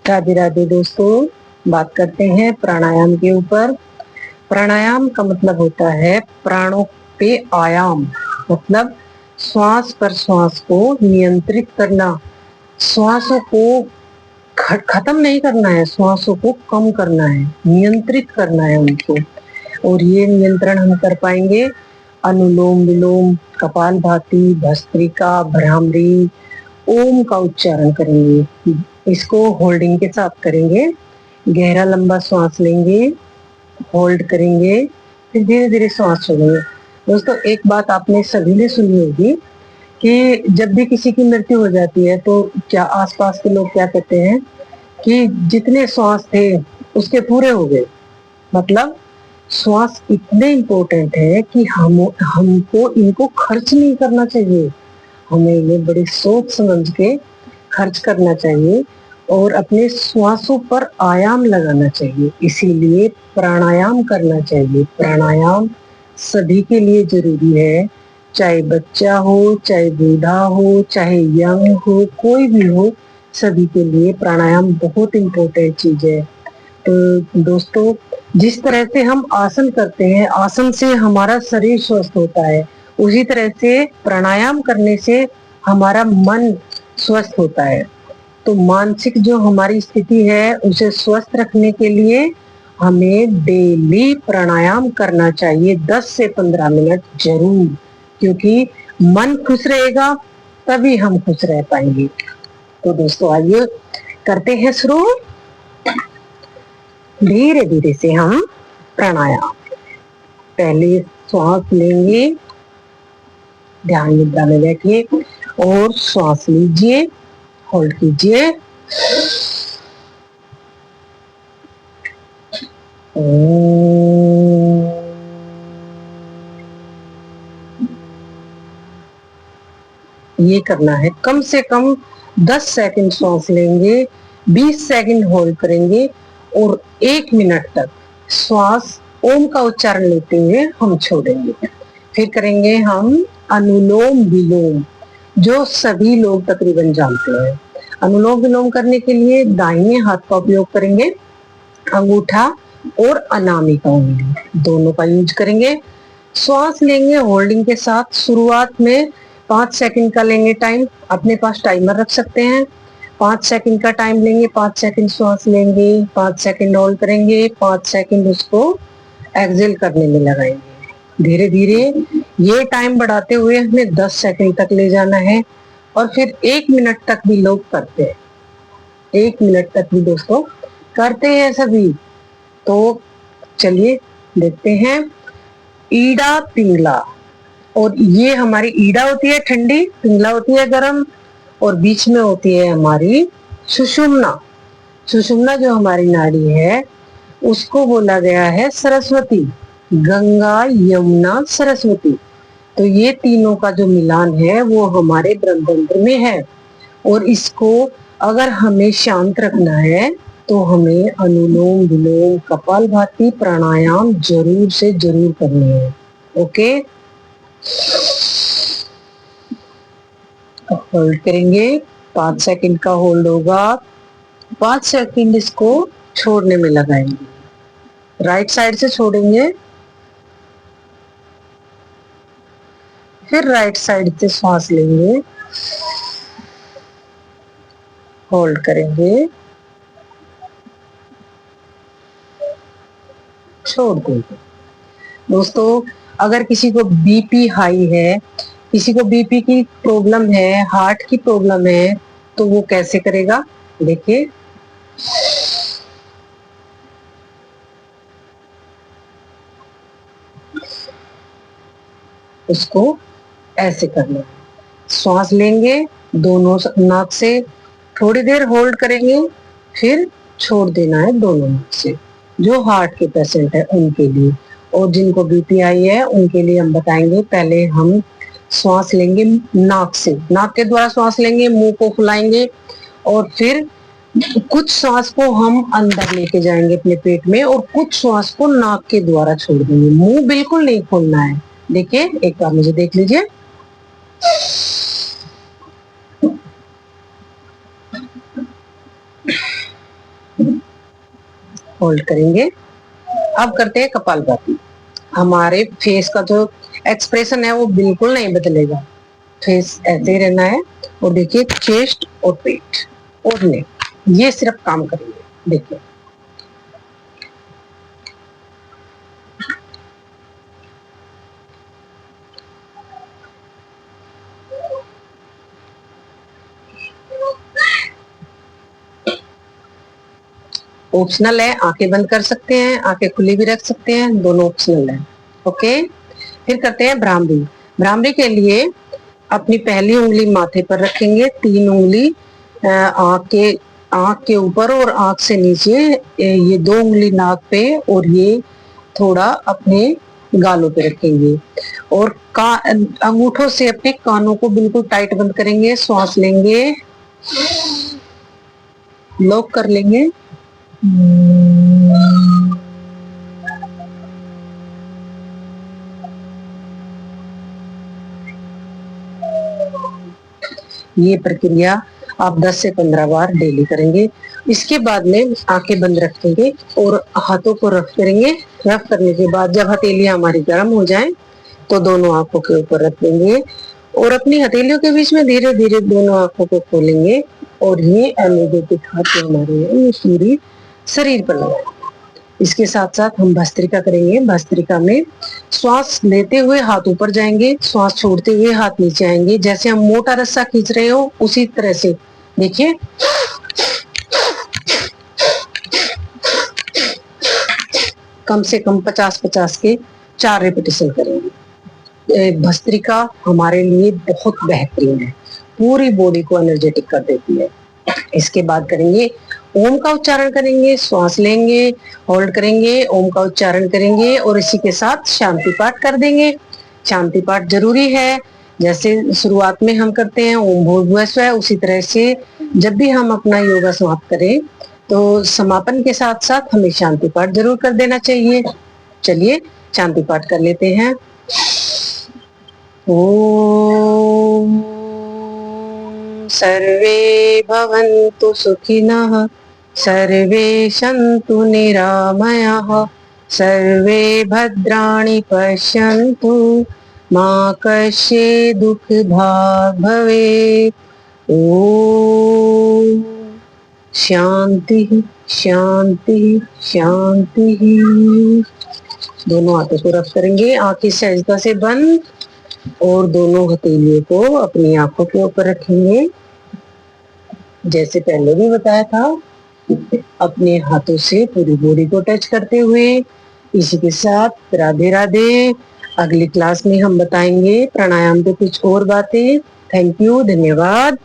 राधे राधे दोस्तों, बात करते हैं प्राणायाम के ऊपर। प्राणायाम का मतलब होता है प्राणों पे आयाम, मतलब श्वास पर श्वास को नियंत्रित करना। श्वासों को खत्म नहीं करना है, श्वासों को कम करना है, नियंत्रित करना है उनको। और ये नियंत्रण हम कर पाएंगे अनुलोम विलोम, कपालभाति, भस्त्रिका, भ्रामरी, ओम का उच्चारण करेंगे। इसको होल्डिंग के साथ करेंगे। गहरा लंबा श्वास लेंगे, होल्ड करेंगे, फिर धीरे धीरे श्वास छोड़ेंगे। दोस्तों, एक बात आपने सभी ने सुनी होगी कि जब भी किसी की मृत्यु हो जाती है तो क्या आसपास के लोग क्या कहते हैं कि जितने श्वास थे उसके पूरे हो गए। मतलब श्वास इतने इम्पोर्टेंट है कि हमको इनको खर्च नहीं करना चाहिए। हमें इन्हें बड़ी सोच समझ के खर्च करना चाहिए और अपने श्वासों पर आयाम लगाना चाहिए। इसीलिए प्राणायाम करना चाहिए। प्राणायाम सभी के लिए जरूरी है, चाहे बच्चा हो, चाहे बूढ़ा हो, चाहे यंग हो, कोई भी हो, सभी के लिए प्राणायाम बहुत इम्पोर्टेंट चीज है। तो दोस्तों, जिस तरह से हम आसन करते हैं, आसन से हमारा शरीर स्वस्थ होता है, उसी तरह से प्राणायाम करने से हमारा मन स्वस्थ होता है। तो मानसिक जो हमारी स्थिति है उसे स्वस्थ रखने के लिए हमें डेली प्राणायाम करना चाहिए, 10 से 15 मिनट जरूर, क्योंकि मन खुश रहेगा तभी हम खुश रह पाएंगे। तो दोस्तों, आइए करते हैं शुरू। धीरे धीरे से हम प्राणायाम, पहले श्वास लेंगे, ध्यान मुद्रा में बैठिए और श्वास लीजिए, होल्ड कीजिए। ये करना है, कम से कम 10 सेकंड श्वास लेंगे, 20 सेकंड होल्ड करेंगे और 1 मिनट तक श्वास ओम का उच्चारण लेते हुए हम छोड़ेंगे। फिर करेंगे हम अनुलोम विलोम, जो सभी लोग तकरीबन जानते हैं। अनुलोम विलोम करने के लिए दाहिने हाथ का उपयोग करेंगे, अंगूठा और अनामिका उंगली दोनों का यूज करेंगे। श्वास लेंगे होल्डिंग के साथ। शुरुआत में 5 सेकंड का लेंगे टाइम, अपने पास टाइमर रख सकते हैं। 5 सेकंड का टाइम लेंगे, 5 सेकंड श्वास लेंगे, 5 सेकंड होल्ड करेंगे, 5 सेकंड उसको एक्सेल करने में लगाएंगे। धीरे धीरे ये टाइम बढ़ाते हुए हमें 10 सेकंड तक ले जाना है और फिर 1 मिनट तक भी लोग करते हैं। 1 मिनट तक भी दोस्तों करते हैं सभी। तो चलिए देखते हैं। ईड़ा पिंगला, और ये हमारी ईड़ा होती है ठंडी, पिंगला होती है गर्म, और बीच में होती है हमारी सुषुम्ना। सुषुम्ना जो हमारी नाड़ी है उसको बोला गया है सरस्वती, गंगा यमुना सरस्वती। तो ये तीनों का जो मिलान है वो हमारे ब्रह्मतंत्र में है। और इसको अगर हमें शांत रखना है तो हमें अनुलोम विलोम, कपालभाति, प्राणायाम जरूर से जरूर करनी है। ओके, होल्ड करेंगे, 5 सेकंड का होल्ड होगा, 5 सेकंड इसको छोड़ने में लगाएंगे। राइट साइड से छोड़ेंगे, फिर राइट साइड से श्वास लेंगे, होल्ड करेंगे, छोड़ देंगे। दोस्तों, अगर किसी को बीपी हाई है, किसी को बीपी की प्रॉब्लम है, हार्ट की प्रॉब्लम है, तो वो कैसे करेगा? देखिए, उसको ऐसे करना है। श्वास लेंगे दोनों नाक से, थोड़ी देर होल्ड करेंगे, फिर छोड़ देना है दोनों नाक से। जो हार्ट के पेशेंट है उनके लिए, और जिनको बीपी आई है उनके लिए हम बताएंगे। पहले हम श्वास लेंगे नाक से, नाक के द्वारा श्वास लेंगे, मुंह को फुलाएंगे और फिर कुछ श्वास को हम अंदर लेके जाएंगे अपने पेट में और कुछ श्वास को नाक के द्वारा छोड़ देंगे। मुंह बिल्कुल नहीं खोलना है। देखिए, एक बार मुझे देख लीजिए। होल्ड करेंगे। अब करते हैं कपालभाति। हमारे फेस का जो एक्सप्रेशन है वो बिल्कुल नहीं बदलेगा, फेस ऐसे ही रहना है। और देखिए चेस्ट और पेट और नेक, ये सिर्फ काम करेंगे। देखिए ऑप्शनल है, आंखें बंद कर सकते हैं, आंखें खुली भी रख सकते हैं, दोनों ऑप्शनल है। ओके, फिर करते हैं भ्रामरी। भ्रामरी के लिए अपनी पहली उंगली माथे पर रखेंगे, 3 उंगली आंख के ऊपर और आंख से नीचे, ये 2 उंगली नाक पे और ये थोड़ा अपने गालों पे रखेंगे। और अंगूठों से अपने कानों को बिल्कुल टाइट बंद करेंगे, श्वास लेंगे, लॉक कर लेंगे। ये प्रक्रिया आप 10 से 15 बार डेली करेंगे। इसके बाद में आंखें बंद रखेंगे और हाथों को रफ करेंगे। रफ करने के बाद जब हथेलियां हमारी गर्म हो जाएं तो दोनों आंखों के ऊपर रख देंगे और अपनी हथेलियों के बीच में धीरे धीरे दोनों आंखों को खोलेंगे और ये एलोपैथिक हाथ जो हमारे हैं ये पूरी शरीर पर लगाएंगे। इसके साथ साथ हम भस्त्रिका करेंगे। भस्त्रिका में श्वास लेते हुए हाथ ऊपर जाएंगे, श्वास छोड़ते हुए हाथ नीचे आएंगे। जैसे हम मोटा रस्सा खींच रहे हो उसी तरह से देखिए, कम से कम 50-50 के 4 रिपीटेशन करेंगे। भस्त्रिका हमारे लिए बहुत बेहतरीन है, पूरी बॉडी को एनर्जेटिक कर देती है। इसके बाद करेंगे ओम का उच्चारण करेंगे, श्वास लेंगे, होल्ड करेंगे, ओम का उच्चारण करेंगे और इसी के साथ शांति पाठ कर देंगे। शांति पाठ जरूरी है, जैसे शुरुआत में हम करते हैं ओम भूर्भुवः स्वः, उसी तरह से जब भी हम अपना योगा समाप्त करें तो समापन के साथ साथ हमें शांति पाठ जरूर कर देना चाहिए। चलिए शांति पाठ कर लेते हैं। ओम सर्वे भवन्तु सुखिनः, सर्वे सन्तु निरामयाः, सर्वे भद्राणि पश्यन्तु, मा कश्चित् दुःखभाग् भवेत्। ओम शांति शांति शांति। दोनों हाथों को रफ करेंगे, आंखें सहजता से बंद और दोनों हथेलियों को अपनी आंखों के ऊपर रखेंगे। जैसे पहले भी बताया था, अपने हाथों से पूरी बॉडी को टच करते हुए। इसी के साथ राधे राधे। अगली क्लास में हम बताएंगे प्राणायाम पे कुछ और बातें। थैंक यू, धन्यवाद।